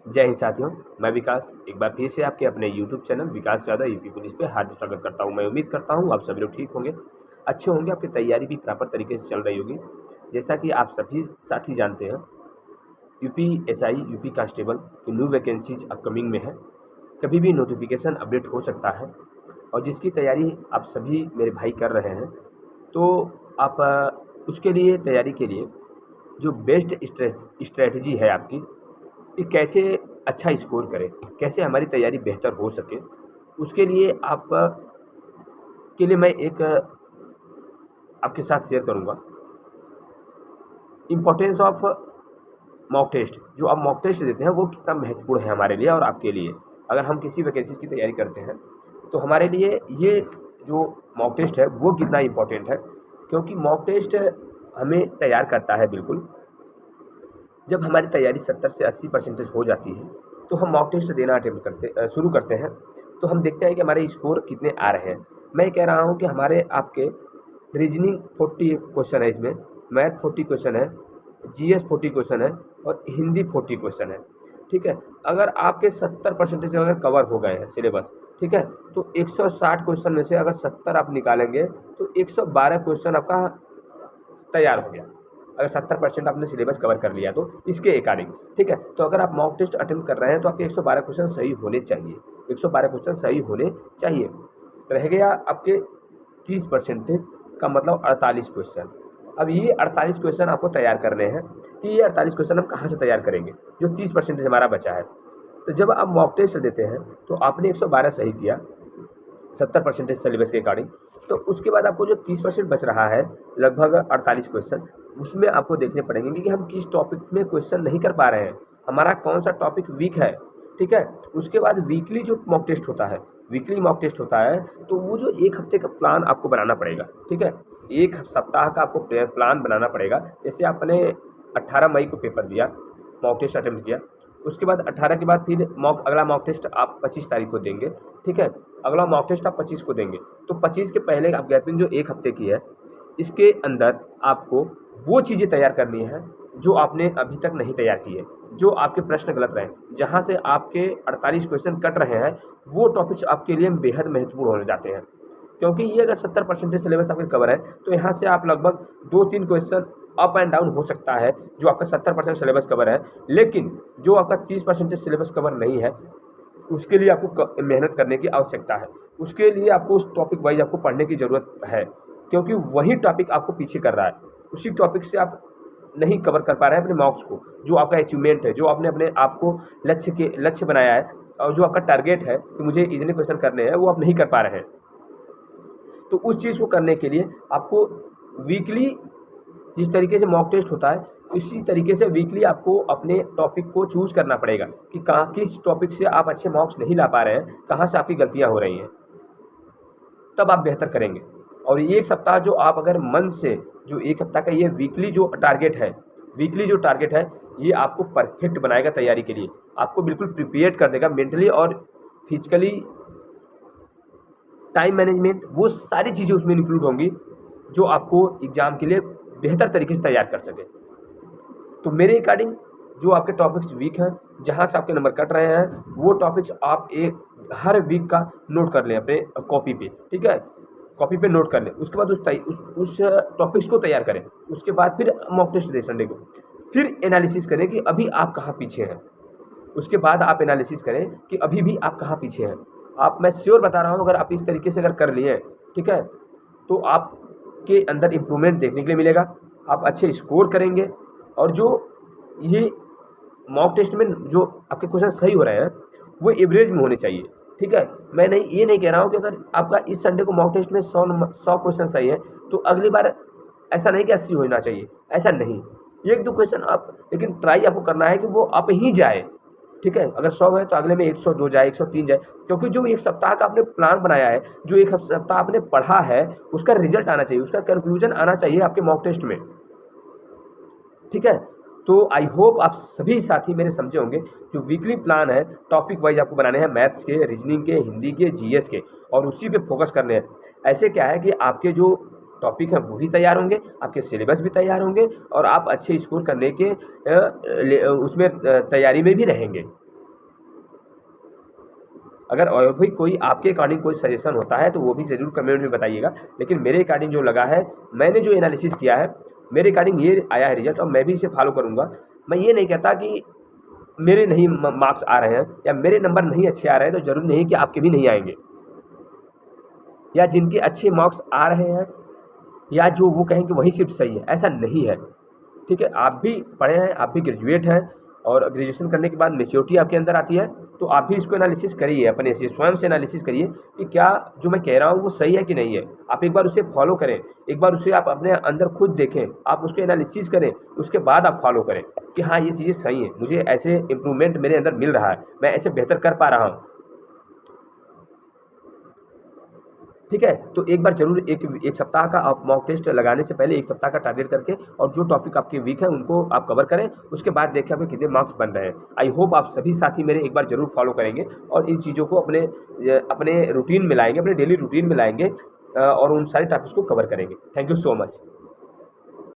जय हिंद साथियों, मैं विकास एक बार फिर से आपके अपने यूट्यूब चैनल विकास यादव यूपी पुलिस पे हार्दिक स्वागत करता हूं। मैं उम्मीद करता हूं आप सभी लोग ठीक होंगे, अच्छे होंगे, आपकी तैयारी भी प्रॉपर तरीके से चल रही होगी। जैसा कि आप सभी साथी जानते हैं, यूपी एसआई, यूपी कांस्टेबल की न्यू वैकेंसीज अपकमिंग में है। कभी भी नोटिफिकेशन अपडेट हो सकता है और जिसकी तैयारी आप सभी मेरे भाई कर रहे हैं, तो आप उसके लिए तैयारी के लिए जो बेस्ट स्ट्रेटजी है आपकी कि कैसे अच्छा स्कोर करें, कैसे हमारी तैयारी बेहतर हो सके, उसके लिए आप के लिए मैं एक आपके साथ शेयर करूंगा इम्पोर्टेंस ऑफ मॉक टेस्ट। जो आप मॉक टेस्ट देते हैं वो कितना महत्वपूर्ण है हमारे लिए और आपके लिए। अगर हम किसी वैकेंसी की तैयारी करते हैं तो हमारे लिए ये जो मॉक टेस्ट है वो कितना इम्पोर्टेंट है, क्योंकि मॉक टेस्ट हमें तैयार करता है। बिल्कुल जब हमारी तैयारी 70 से 80% हो जाती है तो हम मॉक टेस्ट देना शुरू करते हैं, तो हम देखते हैं कि हमारे स्कोर कितने आ रहे हैं। मैं कह रहा हूँ कि हमारे आपके रीजनिंग 40 क्वेश्चन है, इसमें मैथ 40 क्वेश्चन है, जीएस 40 क्वेश्चन है और हिंदी 40 क्वेश्चन है। ठीक है, अगर आपके 70% अगर कवर हो गए हैं सिलेबस, ठीक है, तो 160 क्वेश्चन में से अगर 70 आप निकालेंगे तो 112 क्वेश्चन आपका तैयार हो गया। अगर 70% आपने सिलेबस कवर कर लिया तो इसके अकॉर्डिंग, ठीक है। तो अगर आप मॉक टेस्ट अटेम्प्ट कर रहे हैं तो आपके 112 क्वेश्चन सही होने चाहिए, 112 क्वेश्चन सही होने चाहिए। रह गया आपके 30% का मतलब 48 क्वेश्चन। अब ये 48 क्वेश्चन आपको तैयार करने हैं कि ये 48 क्वेश्चन हम कहाँ से तैयार करेंगे, जो 30% हमारा बचा है। तो जब आप मॉक टेस्ट देते हैं तो आपने 112 सही किया 70% सिलेबस के अकॉर्डिंग, तो उसके बाद आपको जो 30% बच रहा है, लगभग 48 क्वेश्चन, उसमें आपको देखने पड़ेंगे कि हम किस टॉपिक में क्वेश्चन नहीं कर पा रहे हैं, हमारा कौन सा टॉपिक वीक है। ठीक है, उसके बाद वीकली जो मॉक टेस्ट होता है, वीकली मॉक टेस्ट होता है, तो वो जो एक हफ्ते का प्लान आपको बनाना पड़ेगा। ठीक है, एक सप्ताह का आपको प्लान बनाना पड़ेगा। जैसे आपने 18 मई को पेपर दिया, मॉक टेस्ट अटेम्प्ट किया, उसके बाद 18 के बाद फिर अगला मॉक टेस्ट आप 25 तारीख को देंगे। ठीक है, अगला मॉक टेस्ट आप 25 को देंगे, तो 25 के पहले आप गैपिंग जो एक हफ्ते की है, इसके अंदर आपको वो चीज़ें तैयार करनी है जो आपने अभी तक नहीं तैयार की है, जो आपके प्रश्न गलत रहे, जहाँ से आपके 48 क्वेश्चन कट रहे हैं, वो टॉपिक्स आपके लिए बेहद महत्वपूर्ण होने जाते हैं। क्योंकि ये अगर 70% सिलेबस आपके कवर है तो यहाँ से आप लगभग 2-3 क्वेश्चन अप एंड डाउन हो सकता है जो आपका 70% सिलेबस कवर है। लेकिन जो आपका 30% सिलेबस कवर नहीं है, उसके लिए आपको मेहनत करने की आवश्यकता है। उसके लिए आपको उस टॉपिक वाइज आपको पढ़ने की ज़रूरत है, क्योंकि वही टॉपिक आपको पीछे कर रहा है। उसी टॉपिक से आप नहीं कवर कर पा रहे हैं अपने मार्क्स को, जो आपका अचीवमेंट है, जो आपने अपने आप को लक्ष्य बनाया है और जो आपका टारगेट है कि मुझे इतने क्वेश्चन करने हैं, वो आप नहीं कर पा रहे हैं। तो उस चीज़ को करने के लिए आपको वीकली जिस तरीके से मॉक टेस्ट होता है, इसी तरीके से वीकली आपको अपने टॉपिक को चूज़ करना पड़ेगा कि कहाँ किस टॉपिक से आप अच्छे मार्क्स नहीं ला पा रहे हैं, कहाँ से आपकी गलतियाँ हो रही हैं, तब आप बेहतर करेंगे। और ये एक सप्ताह जो आप अगर मन से, जो एक हफ्ता का ये वीकली जो टारगेट है, ये आपको परफेक्ट बनाएगा तैयारी के लिए, आपको बिल्कुल प्रिपेयर कर देगा मेंटली और फिजिकली। टाइम मैनेजमेंट, वो सारी चीज़ें उसमें इंक्लूड होंगी जो आपको एग्ज़ाम के लिए बेहतर तरीके से तैयार कर सके। तो मेरे अकॉर्डिंग जो आपके टॉपिक्स वीक हैं, जहाँ से आपके नंबर कट रहे हैं, वो टॉपिक्स आप हर वीक का नोट कर लें अपने कॉपी पे। ठीक है, कॉपी पे नोट कर लें, उसके बाद उस टॉपिक्स को तैयार करें। उसके बाद फिर मॉक टेस्ट दें संडे को, फिर एनालिसिस करें कि अभी आप कहाँ पीछे हैं। उसके बाद आप एनालिसिस करें कि अभी भी आप कहाँ पीछे हैं। मैं श्योर बता रहा हूँ, अगर आप इस तरीके से अगर कर लिए, ठीक है, तो आपके अंदर इम्प्रूवमेंट देखने के लिए मिलेगा, आप अच्छे स्कोर करेंगे। और जो ये मॉक टेस्ट में जो आपके क्वेश्चन सही हो रहे हैं, वो एवरेज में होने चाहिए। ठीक है, मैं ये नहीं कह रहा हूँ कि अगर आपका इस संडे को मॉक टेस्ट में 100 क्वेश्चन सही है तो अगली बार ऐसा नहीं कि 80 होना चाहिए, ऐसा नहीं। 1-2 क्वेश्चन आप, लेकिन ट्राई आपको करना है कि वो अप ही जाए। ठीक है, अगर 100 है तो अगले में 102 जाए, 103 जाए, क्योंकि जो एक सप्ताह का आपने प्लान बनाया है, जो एक सप्ताह आपने पढ़ा है, उसका रिजल्ट आना चाहिए, उसका कंक्लूजन आना चाहिए आपके मॉक टेस्ट में। ठीक है, तो आई होप आप सभी साथी मेरे समझे होंगे। जो वीकली प्लान है, टॉपिक वाइज आपको बनाने हैं, मैथ्स के, रीजनिंग के, हिंदी के, जीएस के, और उसी पे फोकस करने हैं। ऐसे क्या है कि आपके जो टॉपिक हैं वो भी तैयार होंगे, आपके सिलेबस भी तैयार होंगे और आप अच्छे स्कोर करने के उसमें तैयारी में भी रहेंगे। अगर और भी कोई आपके अकॉर्डिंग कोई सजेशन होता है तो वो भी ज़रूर कमेंट में बताइएगा। लेकिन मेरे अकॉर्डिंग जो लगा है, मैंने जो एनालिसिस किया है, मेरे अकॉर्डिंग ये आया है रिजल्ट, और मैं भी इसे फॉलो करूँगा। मैं ये नहीं कहता कि मेरे नहीं मार्क्स आ रहे हैं या मेरे नंबर नहीं अच्छे आ रहे हैं तो ज़रूरी नहीं कि आपके भी नहीं आएंगे, या जिनके अच्छे मार्क्स आ रहे हैं या जो वो कहें कि वही शिफ्ट सही है, ऐसा नहीं है। ठीक है, आप भी पढ़े हैं, आप भी ग्रेजुएट हैं, और ग्रेजुएशन करने के बाद मैच्योरिटी आपके अंदर आती है, तो आप भी इसको एनालिसिस करिए, अपने से स्वयं से एनालिसिस करिए कि क्या जो मैं कह रहा हूँ वो सही है कि नहीं है। आप एक बार उसे फॉलो करें, एक बार उसे आप अपने अंदर खुद देखें, आप उसको एनालिसिस करें, उसके बाद आप फॉलो करें कि हाँ ये चीज़ें सही हैं, मुझे ऐसे इम्प्रूवमेंट मेरे अंदर मिल रहा है, मैं ऐसे बेहतर कर पा रहा हूँ। ठीक है, तो एक बार ज़रूर एक सप्ताह का आप मॉक टेस्ट लगाने से पहले 1 सप्ताह का टारगेट करके, और जो टॉपिक आपके वीक है उनको आप कवर करें, उसके बाद देखें आपके कितने मार्क्स बन रहे हैं। आई होप आप सभी साथी मेरे एक बार ज़रूर फॉलो करेंगे और इन चीज़ों को अपने रूटीन में लाएंगे, अपने डेली रूटीन में लाएंगे, और उन सारे टॉपिक्स को कवर करेंगे। Thank you so much.